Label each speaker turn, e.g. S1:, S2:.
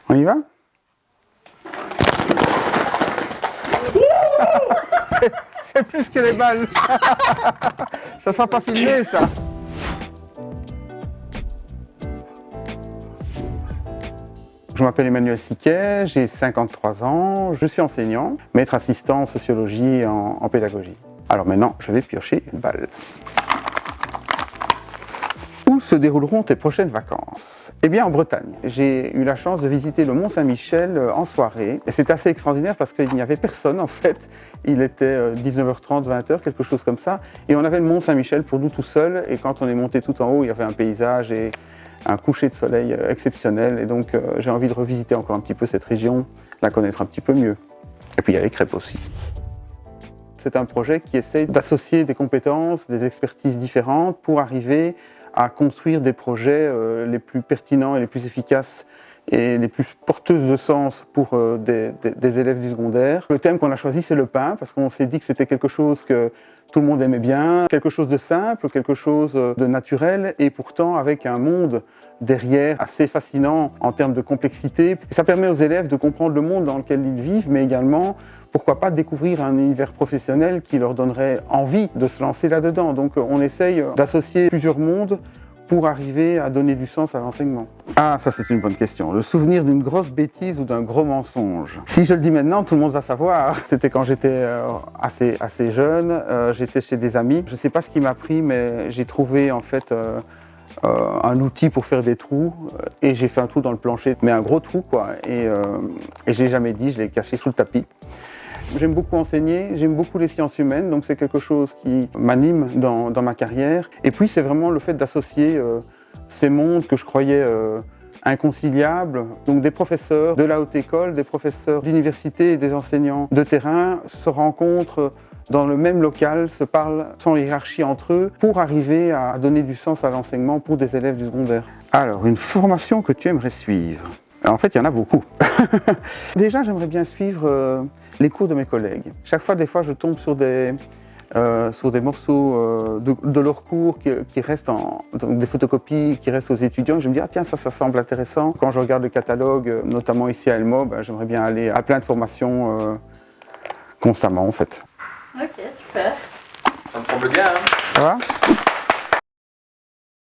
S1: On y va? C'est plus que les balles. Ça sera pas filmé, ça. Je m'appelle Emmanuel Siquet, j'ai 53 ans, je suis enseignant, maître assistant en sociologie et en pédagogie. Alors maintenant, je vais piocher une balle. Où se dérouleront tes prochaines vacances? Eh bien en Bretagne. J'ai eu la chance de visiter le Mont-Saint-Michel en soirée. Et c'est assez extraordinaire parce qu'il n'y avait personne en fait. Il était 19h30, 20h, quelque chose comme ça. Et on avait le Mont-Saint-Michel pour nous tout seuls. Et quand on est monté tout en haut, il y avait un paysage et un coucher de soleil exceptionnel. Et donc j'ai envie de revisiter encore un petit peu cette région, la connaître un petit peu mieux. Et puis il y a les crêpes aussi. C'est un projet qui essaie d'associer des compétences, des expertises différentes pour arriver à construire des projets les plus pertinents et les plus efficaces et les plus porteuses de sens pour des élèves du secondaire. Le thème qu'on a choisi, c'est le pain, parce qu'on s'est dit que c'était quelque chose que tout le monde aimait bien, quelque chose de simple, quelque chose de naturel, et pourtant avec un monde derrière assez fascinant en termes de complexité. Et ça permet aux élèves de comprendre le monde dans lequel ils vivent, mais également, pourquoi pas, découvrir un univers professionnel qui leur donnerait envie de se lancer là-dedans. Donc on essaye d'associer plusieurs mondes pour arriver à donner du sens à l'enseignement. Ah, ça c'est une bonne question. Le souvenir d'une grosse bêtise ou d'un gros mensonge. Si je le dis maintenant, tout le monde va savoir. C'était quand j'étais assez jeune, j'étais chez des amis. Je ne sais pas ce qui m'a pris, mais j'ai trouvé en fait un outil pour faire des trous et j'ai fait un trou dans le plancher, mais un gros trou quoi. Et je l'ai jamais dit, je l'ai caché sous le tapis. J'aime beaucoup enseigner, j'aime beaucoup les sciences humaines, donc c'est quelque chose qui m'anime dans ma carrière. Et puis c'est vraiment le fait d'associer ces mondes que je croyais inconciliables. Donc des professeurs de la haute école, des professeurs d'université et des enseignants de terrain se rencontrent dans le même local, se parlent sans hiérarchie entre eux pour arriver à donner du sens à l'enseignement pour des élèves du secondaire. Alors, une formation que tu aimerais suivre? En fait, il y en a beaucoup. Déjà, j'aimerais bien suivre les cours de mes collègues. Chaque fois, je tombe sur des morceaux de leurs cours qui restent donc des photocopies qui restent aux étudiants. Je me dis, ah tiens, ça semble intéressant. Quand je regarde le catalogue, notamment ici à Elmo, j'aimerais bien aller à plein de formations constamment, en fait.
S2: Ok, super.
S3: Ça me semble bien, hein.
S1: Ça va ?